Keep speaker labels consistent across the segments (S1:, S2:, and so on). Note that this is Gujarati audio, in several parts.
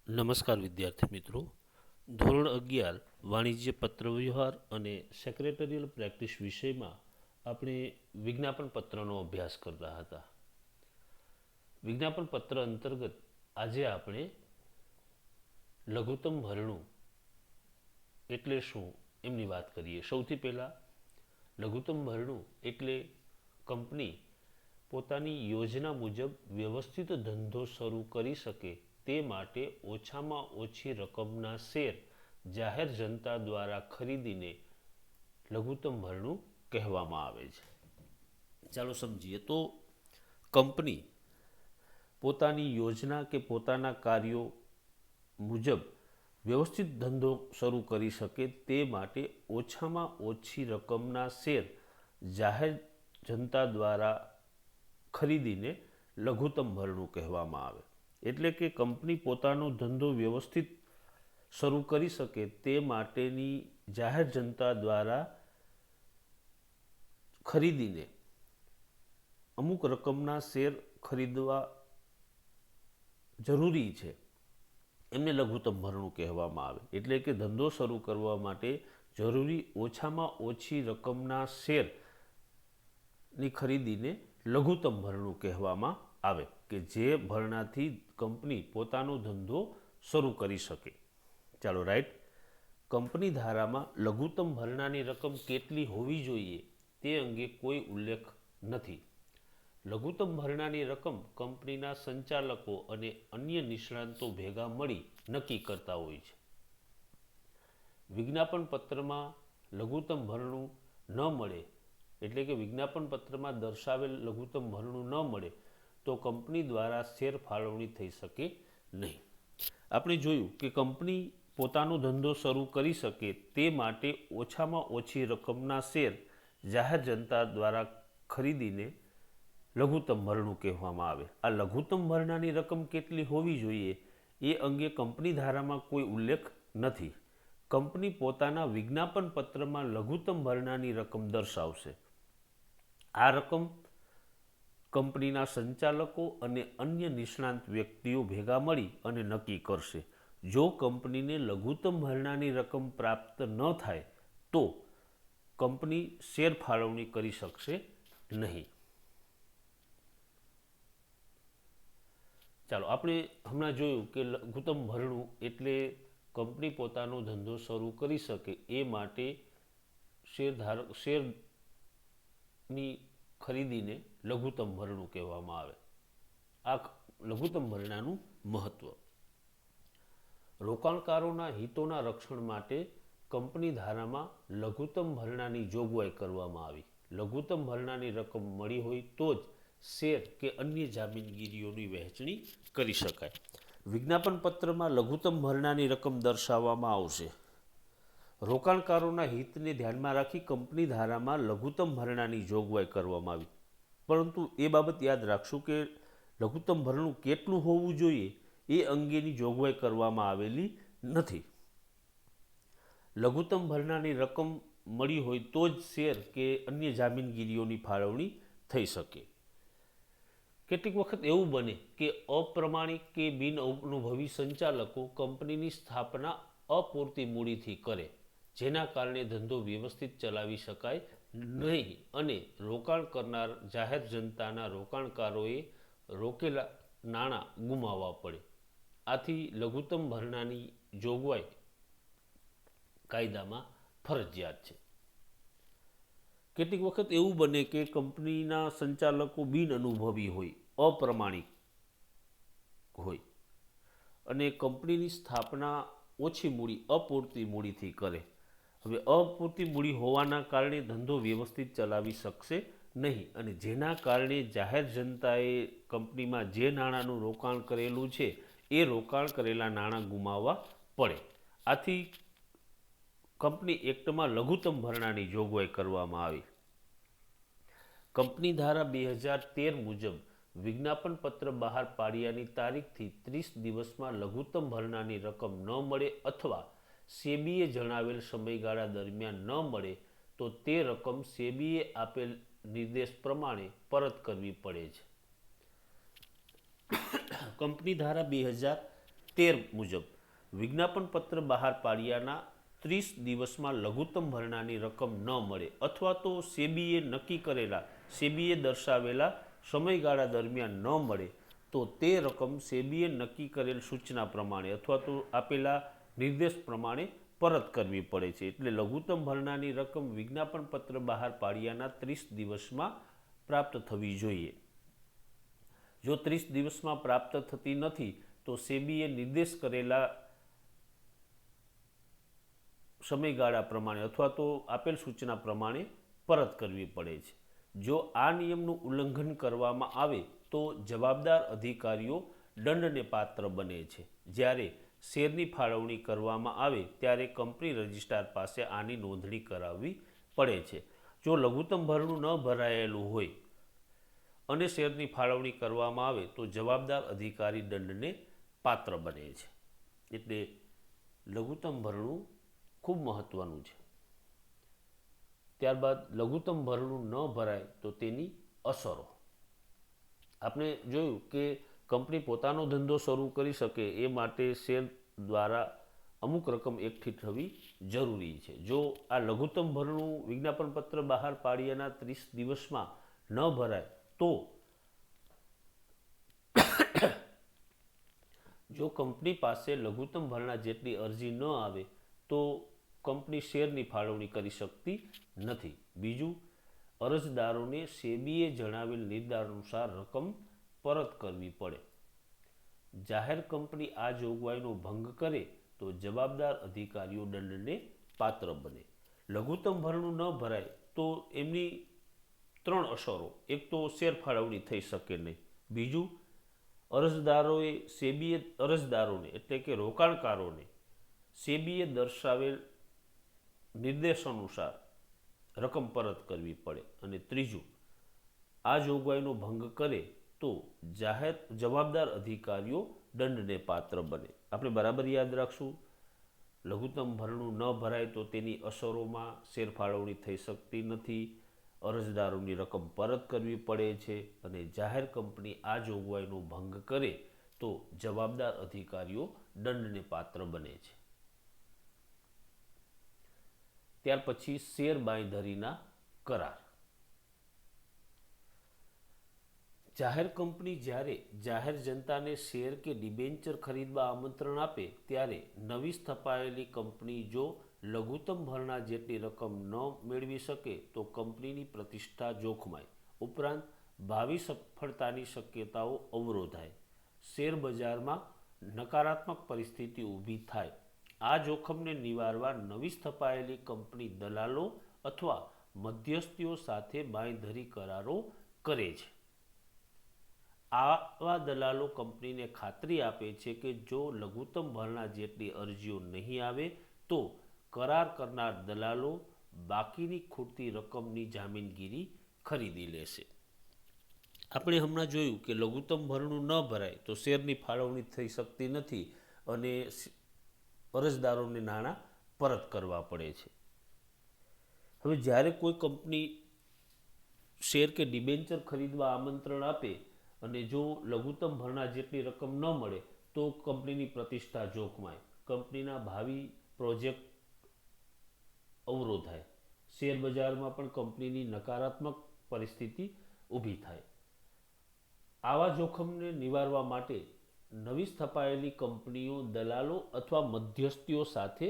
S1: નમસ્કાર વિદ્યાર્થી મિત્રો. ધોરણ 11 વાણિજ્ય પત્રવ્યવહાર અને સેક્રેટરીયલ પ્રેક્ટિસ વિષયમાં આપણે વિજ્ઞાપન પત્રનો અભ્યાસ કરતા હતા. વિજ્ઞાપન પત્ર અંતર્ગત આજે આપણે લઘુત્તમ ભરણું એટલે શું એમની વાત કરીએ. સૌથી પહેલાં લઘુત્તમ ભરણું એટલે કંપની પોતાની યોજના મુજબ વ્યવસ્થિત ધંધો શરૂ કરી શકે તે માટે ઓછામાં ઓછી રકમના શેર જાહેર જનતા દ્વારા ખરીદીને લઘુત્તમ ભરણું કહેવામાં આવે છે. ચાલો સમજીએ. તો કંપની પોતાની યોજના કે પોતાના કાર્યો મુજબ વ્યવસ્થિત ધંધો શરૂ કરી શકે તે માટે ઓછામાં ઓછી રકમના શેર જાહેર જનતા દ્વારા ખરીદીને લઘુત્તમ ભરણું કહેવામાં આવે. એટલે કે કંપની પોતાનો ધંધો વ્યવસ્થિત શરૂ કરી શકે તે માટેની જાહેર જનતા દ્વારા ખરીદીને અમુક રકમના શેર ખરીદવા જરૂરી છે એમને લઘુત્તમ ભરણું કહેવામાં આવે. એટલે કે ધંધો શરૂ કરવા માટે જરૂરી ઓછામાં ઓછી રકમના શેરની ખરીદીને લઘુત્તમ ભરણું કહેવામાં આવે કે જે ભરણાથી કંપની પોતાનો ધંધો શરૂ કરી શકે. ચાલો રાઈટ. કંપની ધારામાં લઘુત્તમ ભરણાની રકમ કેટલી હોવી જોઈએ તે અંગે કોઈ ઉલ્લેખ નથી. લઘુત્તમ ભરણાની રકમ કંપનીના સંચાલકો અને અન્ય નિષ્ણાંતો ભેગા મળી નક્કી કરતા હોય છે. વિજ્ઞાપન પત્રમાં લઘુત્તમ ભરણું ન મળે એટલે કે વિજ્ઞાપન પત્રમાં દર્શાવેલ લઘુત્તમ ભરણું ન મળે તો કંપની દ્વારા શેર ફાળવણી થઈ શકે નહીં. આપણે જોયું કે કંપની પોતાનો ધંધો શરૂ કરી શકે તે માટે ઓછામાં ઓછી રકમના શેર જાહેર જનતા દ્વારા ખરીદીને લઘુત્તમ ભરણું કહેવામાં આવે. આ લઘુત્તમ ભરણાની રકમ કેટલી હોવી જોઈએ એ અંગે કંપની ધારામાં કોઈ ઉલ્લેખ નથી. કંપની પોતાના વિજ્ઞાપન પત્રમાં લઘુત્તમ ભરણાની રકમ દર્શાવશે. આ રકમ કંપનીના સંચાલકો અને અન્ય નિષ્ણાંત વ્યક્તિઓ ભેગા મળી અને નક્કી કરશે. જો કંપનીને લઘુત્તમ ભરણાની રકમ પ્રાપ્ત ન થાય તો કંપની શેર ફાળવણી કરી શકશે નહીં. ચાલો આપણે હમણાં જોયું કે લઘુત્તમ ભરણું એટલે કંપની પોતાનો ધંધો શરૂ કરી શકે એ માટે શેરની ખરીદીને લઘુત્તમ ભરણું કહેવામાં આવે. આ લઘુત્તમ ભરણાનું મહત્વ. રોકાણકારોના હિતોના રક્ષણ માટે કંપની ધારામાં લઘુત્તમ ભરણાની જોગવાઈ કરવામાં આવી. લઘુત્તમ ભરણાની રકમ મળી હોય તો જ શેર કે અન્ય જામીનગીરીઓની વહેંચણી કરી શકાય. વિજ્ઞાપન પત્રમાં લઘુત્તમ ભરણાની રકમ દર્શાવવામાં આવશે. રોકાણકારોના હિતને ધ્યાનમાં રાખી કંપની ધારામાં લઘુત્તમ ભરણાની જોગવાઈ કરવામાં આવી. પરંતુ એ બાબત યાદ રાખશું કે લઘુત્તમ ભરણું કેટલું હોવું જોઈએ એ અંગેની જોગવાઈ કરવામાં આવેલી નથી. લઘુત્તમ ભરણાની રકમ મળી હોય તો જ શેર કે અન્ય જામીનગીરીઓની ફાળવણી થઈ શકે. કેટલીક વખત એવું બને કે અપ્રમાણિક કે બિન અનુભવી સંચાલકો કંપનીની સ્થાપના અપૂરતી મૂડીથી કરે જેના કારણે ધંધો વ્યવસ્થિત ચલાવી શકાય નહીં અને રોકાણ કરનાર જાહેર જનતાના રોકાણકારોએ રોકેલા નાણાં ગુમાવવા પડે. આથી લઘુત્તમ ભરણાની જોગવાઈ કાયદામાં ફરજિયાત છે. કેટલીક વખત એવું બને કે કંપનીના સંચાલકો બિન અનુભવી હોય, અપ્રમાણિક હોય અને કંપનીની સ્થાપના ઓછી મૂડી, અપૂરતી મૂડીથી કરે. હવે અપૂરતી મૂડી હોવાના કારણે ધંધો વ્યવસ્થિત ચલાવી શકશે નહીં અને જેના કારણે જાહેર જનતાએ કંપનીમાં જે નાણાંનું રોકાણ કરેલું છે એ રોકાણ કરેલા નાણાં ગુમાવવા પડે. આથી કંપની એક્ટમાં લઘુત્તમ ભરણાની જોગવાઈ કરવામાં આવી. કંપની ધારા 2013 મુજબ વિજ્ઞાપન પત્ર બહાર પાડ્યાની તારીખથી 30 દિવસમાં લઘુત્તમ ભરણાની રકમ ન મળે અથવા સેબીએ જણાવેલ સમયગાળા દરમિયાન ન મળે તો તે રકમ સેબીએ આપેલ નિર્દેશ પ્રમાણે પરત કરવી પડે છે. કંપની ધારા 2013 13 મુજબ વિજ્ઞાપન પત્ર બહાર પાડ્યાના 30 દિવસમાં લઘુત્તમ ભરણાની રકમ ન મળે અથવા તો સેબીએ દર્શાવેલા સમયગાળા દરમિયાન ન મળે તો તે રકમ સેબીએ નક્કી કરેલ સૂચના પ્રમાણે અથવા તો આપેલા નિર્દેશ પ્રમાણે પરત કરવી પડે છે. એટલે લઘુત્તમ ભરણાની રકમ વિજ્ઞાપન પત્ર બહાર પાડ્યાના 30 દિવસમાં પ્રાપ્ત થવી જોઈએ. જો 30 દિવસમાં પ્રાપ્ત થતી નથી તો સેબીએ નિર્દેશ કરેલા સમયગાળા પ્રમાણે અથવા તો આપેલ સૂચના પ્રમાણે પરત કરવી પડે છે. જો આ નિયમનું ઉલ્લંઘન કરવામાં આવે તો જવાબદાર અધિકારીઓ દંડને પાત્ર બને છે. જ્યારે શેરની ફાળવણી કરવામાં આવે ત્યારે કંપની રજિસ્ટ્રાર પાસે આની નોંધણી કરાવવી પડે છે. જો લઘુત્તમ ભરણું ન ભરાયેલું હોય અને શેરની ફાળવણી કરવામાં આવે તો જવાબદાર અધિકારી દંડને પાત્ર બને છે. એટલે લઘુત્તમ ભરણું ખૂબ મહત્વનું છે. ત્યારબાદ લઘુત્તમ ભરણું ન ભરાય તો તેની અસરો. આપણે જોયું કે કંપની પોતાનો ધંધો શરૂ કરી શકે એ માટે શેર દ્વારા અમુક રકમ એકઠી થવી જરૂરી છે. જો આ લઘુત્તમ ભરણું વિજ્ઞાપન પત્ર બહાર પાડ્યાના 30 દિવસમાં ન ભરાય તો જો કંપની પાસે લઘુત્તમ ભરણા જેટલી અરજી ન આવે તો કંપની શેરની ફાળવણી કરી શકતી નથી. બીજું, અરજદારોને સેબીએ જણાવેલ નિર્ધાર અનુસાર રકમ પરત કરવી પડે. જાહેર કંપની આ જોગવાઈનો ભંગ કરે તો જવાબદાર અધિકારીઓ દંડને પાત્ર બને. લઘુત્તમ ભરણું ન ભરાય તો એમની 3 અસરો. એક તો શેર ફાળવણી થઈ શકે નહીં. બીજું, અરજદારોને એટલે કે રોકાણકારોને સેબીએ દર્શાવેલ નિર્દેશ અનુસાર રકમ પરત કરવી પડે. અને ત્રીજું, આ જોગવાઈનો ભંગ કરે તો જવાબદાર અધિકારીઓ દંડને પાત્ર બને. આપણે બરાબર યાદ રાખશું, લઘુત્તમ ભરણું ન ભરાય તો તેની અસરોમાં શેર ફાળવણી થઈ શકતી નથી, અરજદારોની રકમ પરત કરવી પડે છે અને જાહેર કંપની આ જોગવાઈનો ભંગ કરે તો જવાબદાર અધિકારીઓ દંડને પાત્ર બને છે. ત્યાર પછી શેર બાંયધરીના કરાર. જાહેર કંપની જ્યારે જાહેર જનતાને શેર કે ડિબેન્ચર ખરીદવા આમંત્રણ આપે ત્યારે નવી સ્થપાયેલી કંપની જો લઘુત્તમ ભરણા જેટલી રકમ ન મેળવી શકે તો કંપનીની પ્રતિષ્ઠા જોખમાય. ઉપરાંત ભાવિ સફળતાની શક્યતાઓ અવરોધાય. શેર બજારમાં નકારાત્મક પરિસ્થિતિ ઊભી થાય. આ જોખમને નિવારવા નવી સ્થપાયેલી કંપની દલાલો અથવા મધ્યસ્થીઓ સાથે બાંયધરી કરારો કરે છે. આવા દલાલો કંપનીને ખાતરી આપે છે કે જો લઘુત્તમ ભરણા જેટલી અરજીઓ નહીં આવે તો કરાર કરનાર દલાલો બાકીની ખૂટતી રકમની જામીનગીરી ખરીદી લેશે. આપણે હમણાં જોયું કે લઘુત્તમ ભરણું ન ભરાય તો શેરની ફાળવણી થઈ શકતી નથી અને અરજદારોને નાણાં પરત કરવા પડે છે. હવે જ્યારે કોઈ કંપની શેર કે ડિબેન્ચર ખરીદવા આમંત્રણ આપે અને જો લઘુત્તમ ભરણા જેટલી રકમ ન મળે તો કંપનીની પ્રતિષ્ઠા જોખમાય, કંપનીના ભાવિ પ્રોજેક્ટ અવરોધાય, શેર બજારમાં પણ કંપનીની નકારાત્મક પરિસ્થિતિ ઊભી થાય. આવા જોખમને નિવારવા માટે નવી સ્થપાયેલી કંપનીઓ દલાલો અથવા મધ્યસ્થીઓ સાથે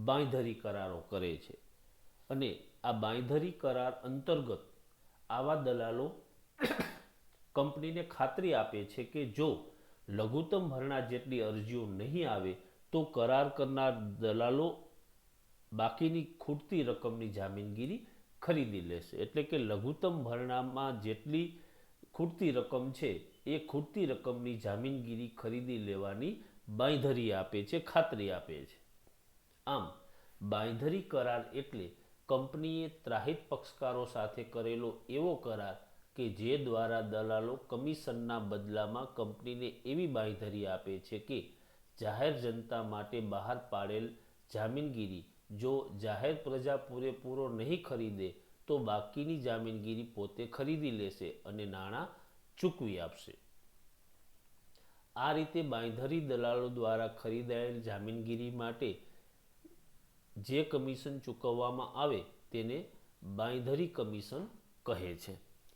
S1: બાંયધરી કરારો કરે છે અને આ બાંયધરી કરાર અંતર્ગત આવા દલાલો કંપનીને ખાતરી આપે છે કે જો લઘુત્તમ ભરણા જેટલી અરજીઓ નહીં આવે તો કરાર કરનાર દલાલો બાકીની ખૂટતી રકમની જામીનગીરી ખરીદી લેશે. એટલે કે લઘુત્તમ ભરણામાં જેટલી ખૂટતી રકમ છે એ ખૂટતી રકમની જામીનગીરી ખરીદી લેવાની બાંયધરી આપે છે, ખાતરી આપે છે. આમ બાંયધરી કરાર એટલે કંપનીએ ત્રાહિત પક્ષકારો સાથે કરેલો એવો કરાર કે જે દ્વારા દલાલો કમિશનના બદલામાં કંપનીને એવી બાંયધરી આપે છે કે જાહેર જનતા માટે બહાર પાડેલ જામીનગીરી જો જાહેર પ્રજા પૂરેપૂરો નહીં ખરીદે તો બાકીની જામીનગીરી પોતે ખરીદી લેશે અને નાણાં ચૂકવી આપશે. આ રીતે બાંયધરી દલાલો દ્વારા ખરીદાયેલ જામીનગીરી માટે જે કમિશન ચૂકવવામાં આવે તેને બાંયધરી કમિશન કહે છે.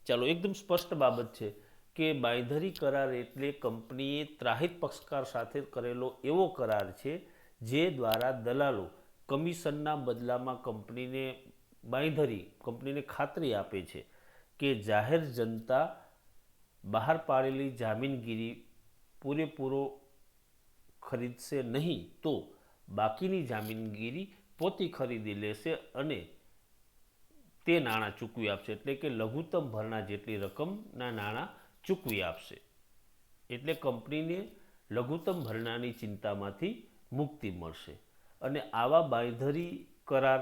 S1: ચાલો, એકદમ સ્પષ્ટ બાબત છે કે બાંયધરી કરાર એટલે કંપનીએ ત્રાહિત પક્ષકાર સાથે કરેલો એવો કરાર છે જે દ્વારા દલાલો કમિશનના બદલામાં કંપનીને ખાતરી આપે છે કે જાહેર જનતા બહાર પાડેલી જામીનગીરી પૂરેપૂરો ખરીદશે નહીં તો બાકીની જામીનગીરી પોતે ખરીદી લેશે અને તે નાણાં ચૂકવી આપશે, એટલે કે લઘુત્તમ ભરણા જેટલી રકમના નાણાં ચૂકવી આપશે. એટલે કંપનીને લઘુત્તમ ભરણાની ચિંતામાંથી મુક્તિ મળશે અને આવા બાંયધરી કરાર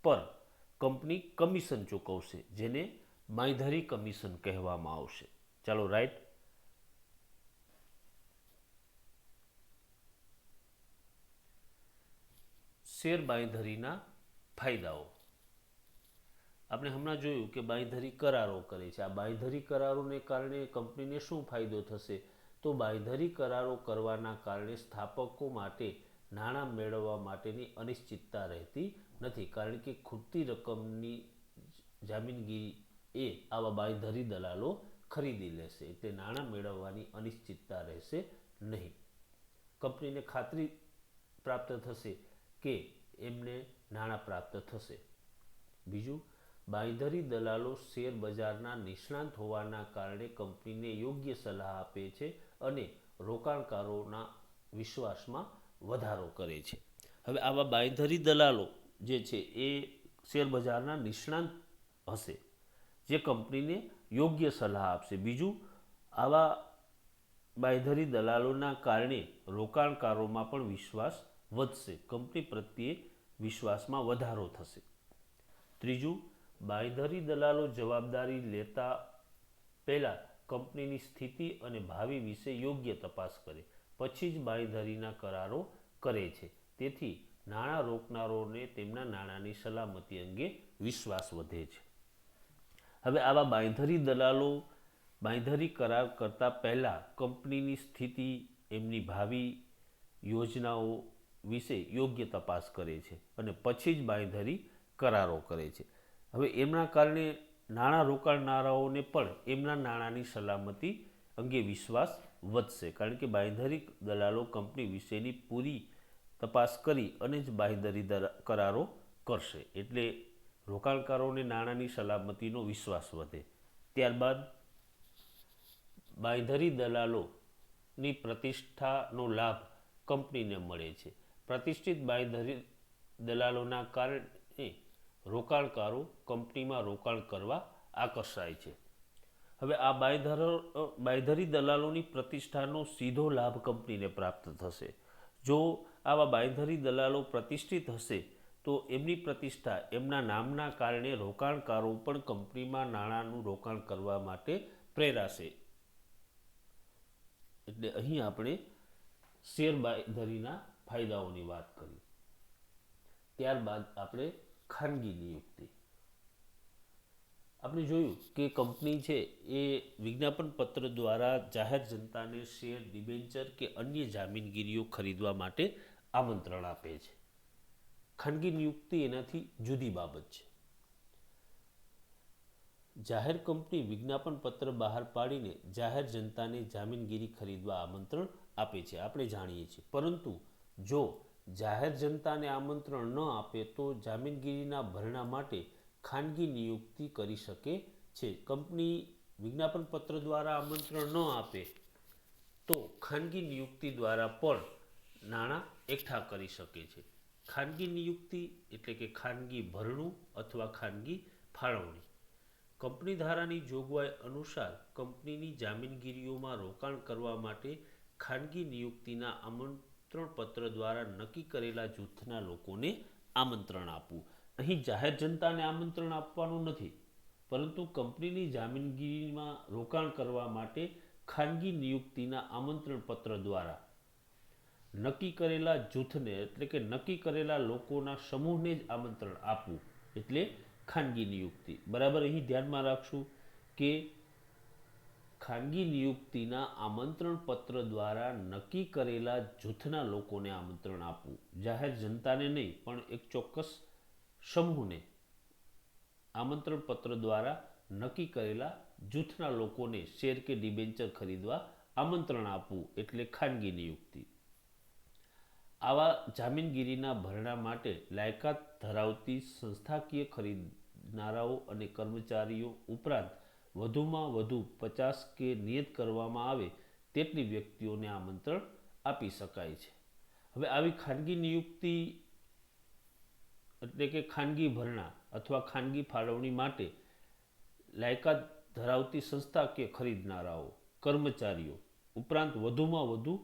S1: પર કંપની કમિશન ચૂકવશે જેને બાંયધરી કમિશન કહેવામાં આવશે. ચાલો, રાઈટ. શેર બાંયધરીના ફાયદાઓ આપણે હમણાં જોયું કે બાંયધરી કરારો કરે છે. આ બાંયધરી કરારોને કારણે કંપનીને શું ફાયદો થશે? તો બાંયધરી કરારો કરવાના કારણે સ્થાપકો માટે નાણાં મેળવવા માટેની અનિશ્ચિતતા રહેતી નથી, કારણ કે ખૂટતી રકમની જામીનગીરી એ આવા બાંયધરી દલાલો ખરીદી લેશે, એટલે નાણાં મેળવવાની અનિશ્ચિતતા રહેશે નહીં. કંપનીને ખાતરી પ્રાપ્ત થશે કે એમને નાણાં પ્રાપ્ત થશે. બીજું, બાંયધરી દલાલો શેર બજારના નિષ્ણાંત હોવાના કારણે કંપનીને યોગ્ય સલાહ આપે છે અને રોકાણકારોના વિશ્વાસમાં વધારો કરે છે. હવે આવા બાંયધરી દલાલો જે છે એ શેર બજારના નિષ્ણાંત હશે જે કંપનીને યોગ્ય સલાહ આપશે. બીજું, આવા બાંયધરી દલાલોના કારણે રોકાણકારોમાં પણ વિશ્વાસ વધશે, કંપની પ્રત્યે વિશ્વાસમાં વધારો થશે. ત્રીજું, બાંયધરી દલાલો જવાબદારી લેતા પહેલાં કંપનીની સ્થિતિ અને ભાવિ વિશે યોગ્ય તપાસ કરે પછી જ બાંયધરીના કરારો કરે છે. તેથી નાણાં રોકનારોને તેમના નાણાંની સલામતી અંગે વિશ્વાસ વધે છે. હવે આવા બાંયધરી દલાલો બાંયધરી કરાર કરતા પહેલાં કંપનીની સ્થિતિ, એમની ભાવિ યોજનાઓ વિશે યોગ્ય તપાસ કરે છે અને પછી જ બાંયધરી કરારો કરે છે. હવે એમના કારણે નાણાં રોકાણનારાઓને પણ એમના નાણાંની સલામતી અંગે વિશ્વાસ વધશે, કારણ કે બાંયધરી દલાલો કંપની વિશેની પૂરી તપાસ કરી અને જ બાંયધરી કરારો કરશે, એટલે રોકાણકારોને નાણાંની સલામતીનો વિશ્વાસ વધે. ત્યારબાદ બાંયધરી દલાલોની પ્રતિષ્ઠાનો લાભ કંપનીને મળે છે. પ્રતિષ્ઠિત બાંયધરી દલાલોના કારણે રોકાણકારો કંપનીમાં રોકાણ કરવા આકર્ષાય છે. હવે આ બાંયધરી દલાલોની પ્રતિષ્ઠાનો સીધો લાભ કંપનીને પ્રાપ્ત થશે. જો આવા બાંયધરી દલાલો પ્રતિષ્ઠિત હશે તો એમની પ્રતિષ્ઠા, એમના નામના કારણે રોકાણકારો પણ કંપનીમાં નાણાંનું રોકાણ કરવા માટે પ્રેરાશે. એટલે અહીં આપણે શેર બાંયધરીના ફાયદાઓની વાત કરી. ત્યારબાદ આપણે ખાનગી નિયુક્તિ. આપણે જોયું કે કંપની છે એ વિજ્ઞાપન પત્ર દ્વારા જાહેર જનતાને શેર, ડિબેન્ચર કે અન્ય જામીનગીરીઓ ખરીદવા માટે આમંત્રણ આપે છે. ખાનગી નિયુક્તિ એનાથી જુદી બાબત છે. જાહેર કંપની વિજ્ઞાપન પત્ર બહાર પાડીને જાહેર જનતાને જામીનગીરી ખરીદવા આમંત્રણ આપે છે, આપણે જાણીએ છીએ. પરંતુ જો જાહેર જનતાને આમંત્રણ ન આપે તો જામીનગીરીના ભરણા માટે ખાનગી નિયુક્તિ કરી શકે છે. કંપની વિજ્ઞાપન પત્ર દ્વારા આમંત્રણ ન આપે તો ખાનગી નિયુક્તિ દ્વારા પણ નાણાં એકઠા કરી શકે છે. ખાનગી નિયુક્તિ એટલે કે ખાનગી ભરણું અથવા ખાનગી ફાળવણી. કંપની ધારાની જોગવાઈ અનુસાર કંપનીની જામીનગીરીઓમાં રોકાણ કરવા માટે ખાનગી નિયુક્તિના આમંત્રણ પત્ર દ્વારા નક્કી કરેલા જૂથના લોકોને આમંત્રણ આપવું. અહીં જાહેર જનતાને આમંત્રણ આપવાનું નથી, પરંતુ કંપનીની જામીનગીરીમાં રોકાણ કરવા માટે ખાનગી નિયુક્તિના આમંત્રણ પત્ર દ્વારા નક્કી કરેલા જૂથને, એટલે કે નક્કી કરેલા લોકોના સમૂહને જ આમંત્રણ આપવું, એટલે ખાનગી નિયુક્તિ. બરાબર, અહીં ધ્યાનમાં રાખશું કે ખાનગી નિયુક્તિના આમંત્રણ પત્ર દ્વારા નક્કી કરેલા જૂથના લોકોને આમંત્રણ આપવું. જાહેર જનતાને નહીં પણ એક ચોક્કસ સમૂહને આમંત્રણ પત્ર દ્વારા નક્કી કરેલા જૂથના લોકોને શેર કે ડિબેન્ચર ખરીદવા આમંત્રણ આપવું એટલે ખાનગી નિયુક્તિ. આવા જામીનગીરીના ભરણા માટે લાયકાત ધરાવતી સંસ્થાકીય ખરીદનારાઓ અને કર્મચારીઓ ઉપરાંત વધુમાં વધુ 50 કે નિયત કરવામાં આવે તેટલી વ્યક્તિઓને આમંત્રણ આપી શકાય છે. હવે આવી ખાનગી નિયુક્તિ એટલે કે ખાનગી ભરણા અથવા ખાનગી ફાળવણી માટે લાયકાત ધરાવતી સંસ્થાકીય ખરીદનારાઓ, કર્મચારીઓ ઉપરાંત વધુમાં વધુ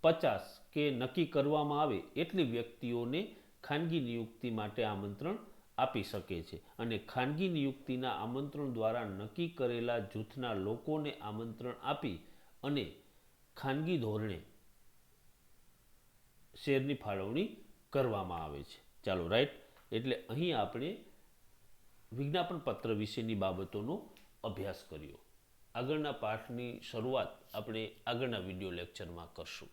S1: 50 કે નક્કી કરવામાં આવે એટલી વ્યક્તિઓને ખાનગી નિયુક્તિ માટે આમંત્રણ આપી શકે છે અને ખાનગી નિયુક્તિના આમંત્રણ દ્વારા નક્કી કરેલા જૂથના લોકોને આમંત્રણ આપી અને ખાનગી ધોરણે શેરની ફાળવણી કરવામાં આવે છે. ચાલો રાઈટ, એટલે અહીં આપણે વિજ્ઞાપન પત્ર વિશેની બાબતોનો અભ્યાસ કર્યો. આગળના પાઠની શરૂઆત આપણે આગળના વિડીયો લેક્ચરમાં કરશું.